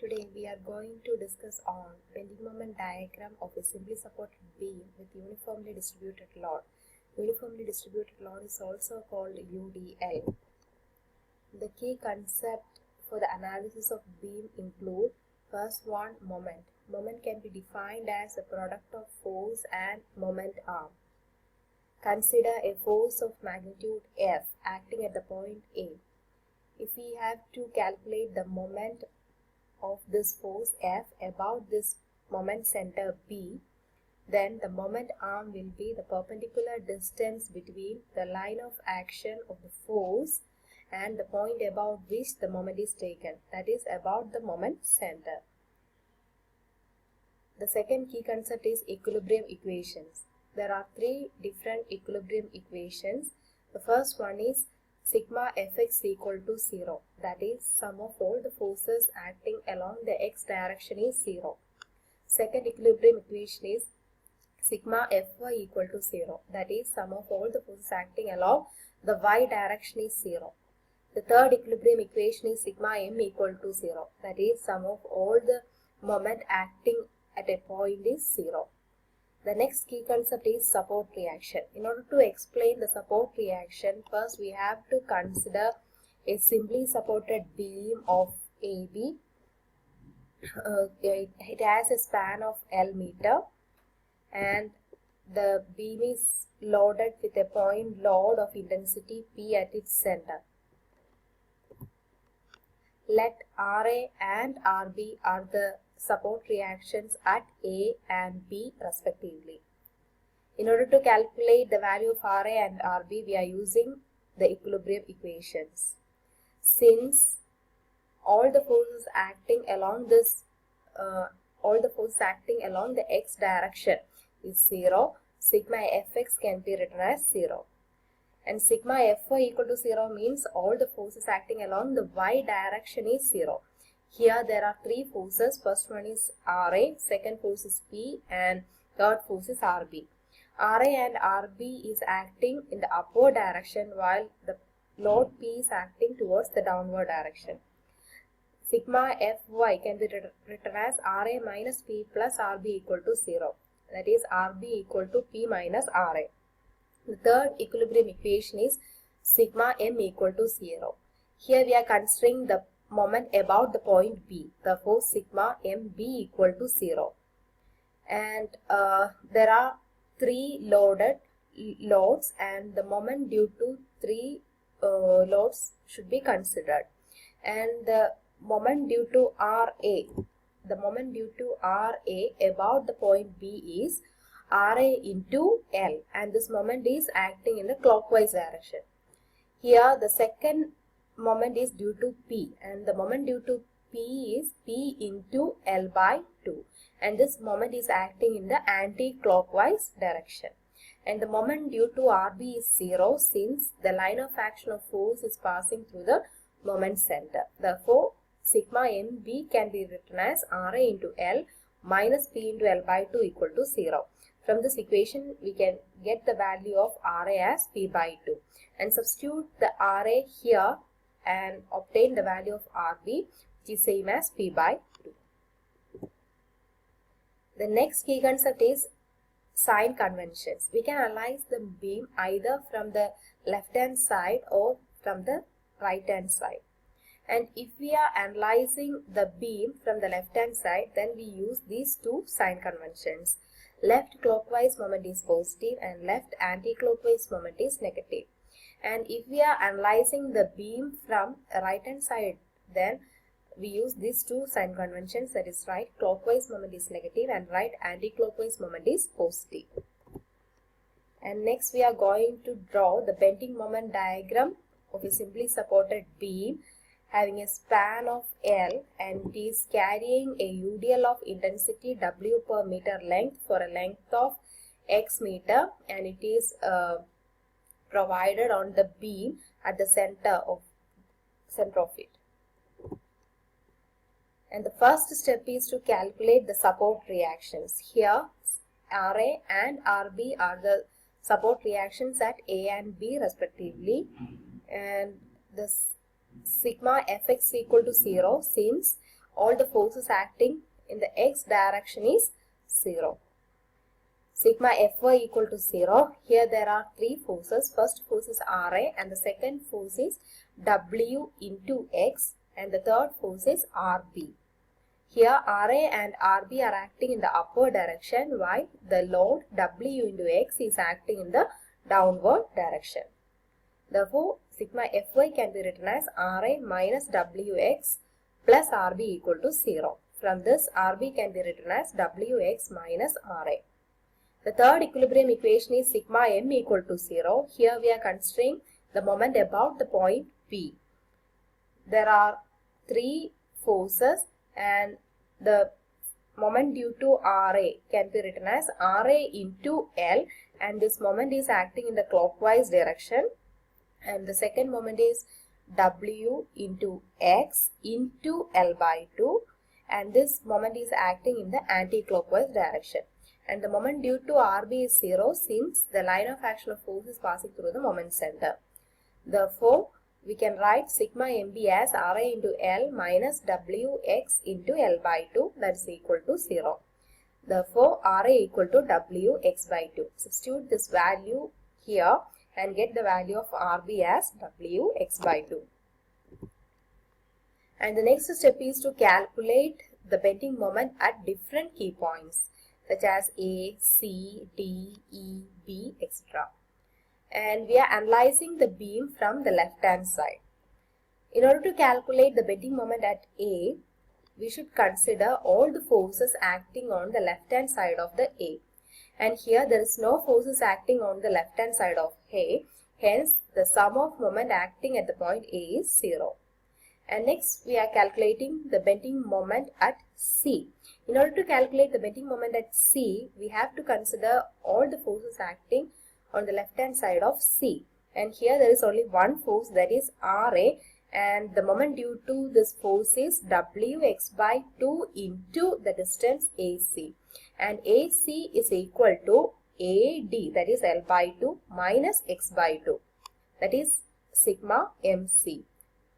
Today we are going to discuss on bending moment diagram of a simply supported beam with uniformly distributed load. Uniformly distributed load is also called UDL. The key concept for the analysis of beam include first one, moment. Moment can be defined as a product of force and moment arm. Consider a force of magnitude F acting at the point A. If we have to calculate the moment of this force F about this moment center B, then the moment arm will be the perpendicular distance between the line of action of the force and the point about which the moment is taken, that is about the moment center. The second key concept is equilibrium equations. There are three different equilibrium equations. The first one is sigma fx equal to 0, that is sum of all the forces acting along the x direction is 0. Second equilibrium equation is sigma fy equal to 0, that is sum of all the forces acting along the y direction is 0. The third equilibrium equation is sigma m equal to 0, that is sum of all the moment acting at a point is 0. The next key concept is support reaction. In order to explain the support reaction, first we have to consider a simply supported beam of AB. It has a span of L meter and the beam is loaded with a point load of intensity P at its center. Let RA and RB are the support reactions at A and B respectively. In order to calculate the value of RA and RB, we are using the equilibrium equations. Since all the forces acting along this, the x direction is 0, sigma fx can be written as 0. And sigma fy equal to 0 means all the forces acting along the y direction is 0. Here there are three forces. First one is RA, second force is P, and third force is RB. RA and RB is acting in the upward direction while the load P is acting towards the downward direction. Sigma Fy can be written as RA minus P plus RB equal to 0. That is RB equal to P minus RA. The third equilibrium equation is sigma M equal to 0. Here we are considering the moment about the point B, therefore sigma MB equal to 0. And there are three loads and the moment due to three loads should be considered. And the moment due to RA about the point B is RA into L, and this moment is acting in the clockwise direction. Here the second moment is due to P, and the moment due to P is P into L by 2, and this moment is acting in the anti-clockwise direction. And the moment due to RB is 0 since the line of action of force is passing through the moment center. Therefore, sigma MB can be written as RA into L minus P into L by 2 equal to 0. From this equation, we can get the value of RA as P by 2 and substitute the RA here and obtain the value of RB, which is same as P by 2. The next key concept is sign conventions. We can analyze the beam either from the left hand side or from the right hand side. And if we are analyzing the beam from the left hand side, then we use these two sign conventions. Left clockwise moment is positive and left anti-clockwise moment is negative. And if we are analyzing the beam from right hand side, then we use these two sign conventions, that is right clockwise moment is negative and right anti-clockwise moment is positive. And next we are going to draw the bending moment diagram of a simply supported beam having a span of L and it is carrying a UDL of intensity W per meter length for a length of X meter, and it is provided on the beam at the center of it. And the first step is to calculate the support reactions. Here RA and RB are the support reactions at A and B respectively, and this sigma fx equal to 0 since all the forces acting in the x direction is 0. Sigma Fy equal to 0. Here there are three forces. First force is Ra and the second force is W into x and the third force is Rb. Here Ra and Rb are acting in the upward direction while the load W into x is acting in the downward direction. Therefore, sigma Fy can be written as Ra minus Wx plus Rb equal to 0. From this, Rb can be written as Wx minus Ra. The third equilibrium equation is sigma m equal to 0. Here we are considering the moment about the point P. There are three forces and the moment due to Ra can be written as Ra into L, and this moment is acting in the clockwise direction, and the second moment is W into X into L by 2, and this moment is acting in the anti-clockwise direction. And the moment due to Rb is 0 since the line of action of force is passing through the moment center. Therefore, we can write sigma mb as Ra into L minus Wx into L by 2, that is equal to 0. Therefore, Ra equal to Wx by 2. Substitute this value here and get the value of Rb as Wx by 2. And the next step is to calculate the bending moment at different key points such as A, C, D, E, B, etc. And we are analyzing the beam from the left hand side. In order to calculate the bending moment at A, we should consider all the forces acting on the left hand side of the A. And here there is no forces acting on the left hand side of A, hence the sum of moment acting at the point A is 0. And next we are calculating the bending moment at C. In order to calculate the bending moment at C, we have to consider all the forces acting on the left hand side of C. And here there is only one force, that is Ra, and the moment due to this force is Wx by 2 into the distance AC. And AC is equal to AD, that is L by 2 minus x by 2, that is sigma MC,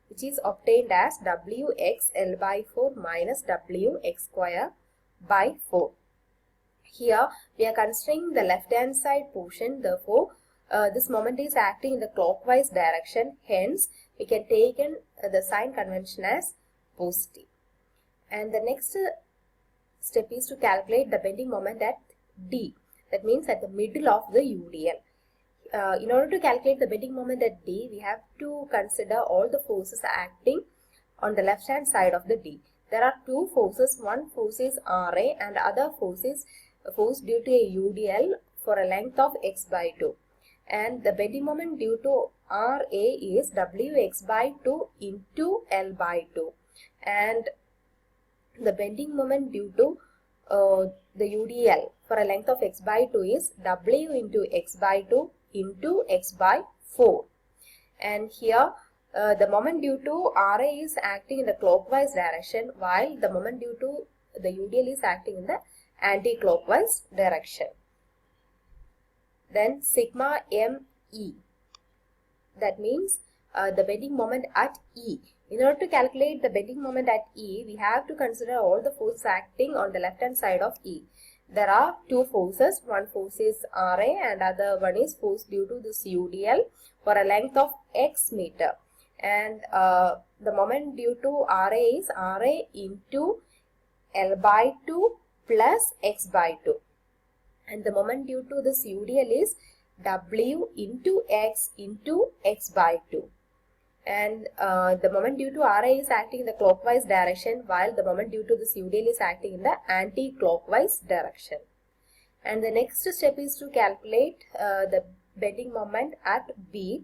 which is obtained as Wx L by 4 minus Wx square by 4. Here we are considering the left hand side portion, therefore this moment is acting in the clockwise direction, hence we can take in the sign convention as positive. And the next step is to calculate the bending moment at D, that means at the middle of the UDL. In order to calculate the bending moment at D, we have to consider all the forces acting on the left hand side of the D. There are two forces, one force is Ra and other force is a force due to a UDL for a length of x by 2. And the bending moment due to Ra is Wx by 2 into L by 2. And the bending moment due to the UDL for a length of x by 2 is W into x by 2 into x by 4. And here the moment due to Ra is acting in the clockwise direction while the moment due to the UDL is acting in the anti-clockwise direction. Then sigma ME, that means the bending moment at E. In order to calculate the bending moment at E, we have to consider all the forces acting on the left hand side of E. There are two forces, one force is Ra and other one is force due to this UDL for a length of x meter. And the moment due to Ra is Ra into L by 2 plus x by 2. And the moment due to this UDL is W into x by 2. And the moment due to Ra is acting in the clockwise direction while the moment due to this UDL is acting in the anti-clockwise direction. And the next step is to calculate the bending moment at B.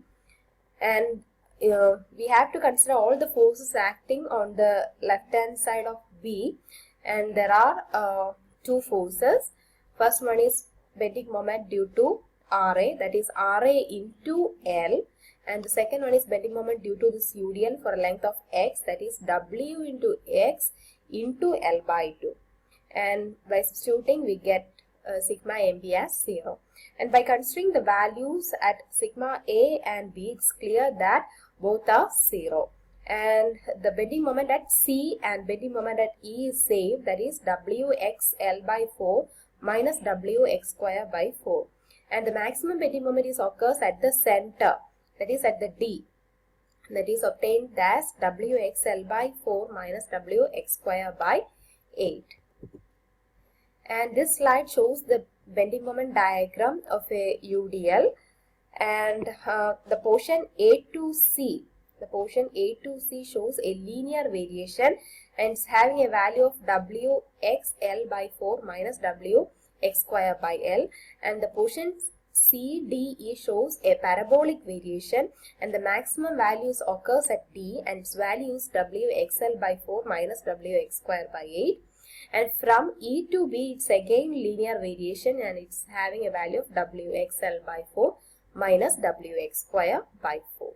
And we have to consider all the forces acting on the left hand side of B. And there are two forces. First one is bending moment due to Ra, that is Ra into L, and the second one is bending moment due to this UDL for a length of x, that is W into x into L by 2. And by substituting we get sigma MB as 0. And by considering the values at sigma A and B, it's clear that both are 0. and the bending moment at C and bending moment at E is same, that is Wxl by 4 minus Wx square by 4, and the maximum bending moment is occurs at the center, that is at the D, that is obtained as Wxl by 4 minus Wx square by 8. And this slide shows the bending moment diagram of a UDL, and the portion A to C. The portion A to C shows a linear variation and it's having a value of Wxl by 4 minus Wx square by L, and the portion CDE shows a parabolic variation and the maximum values occurs at D and its value is Wxl by 4 minus Wx square by 8. And from E to B, it's again linear variation and it's having a value of Wxl by 4 minus Wx square by 4.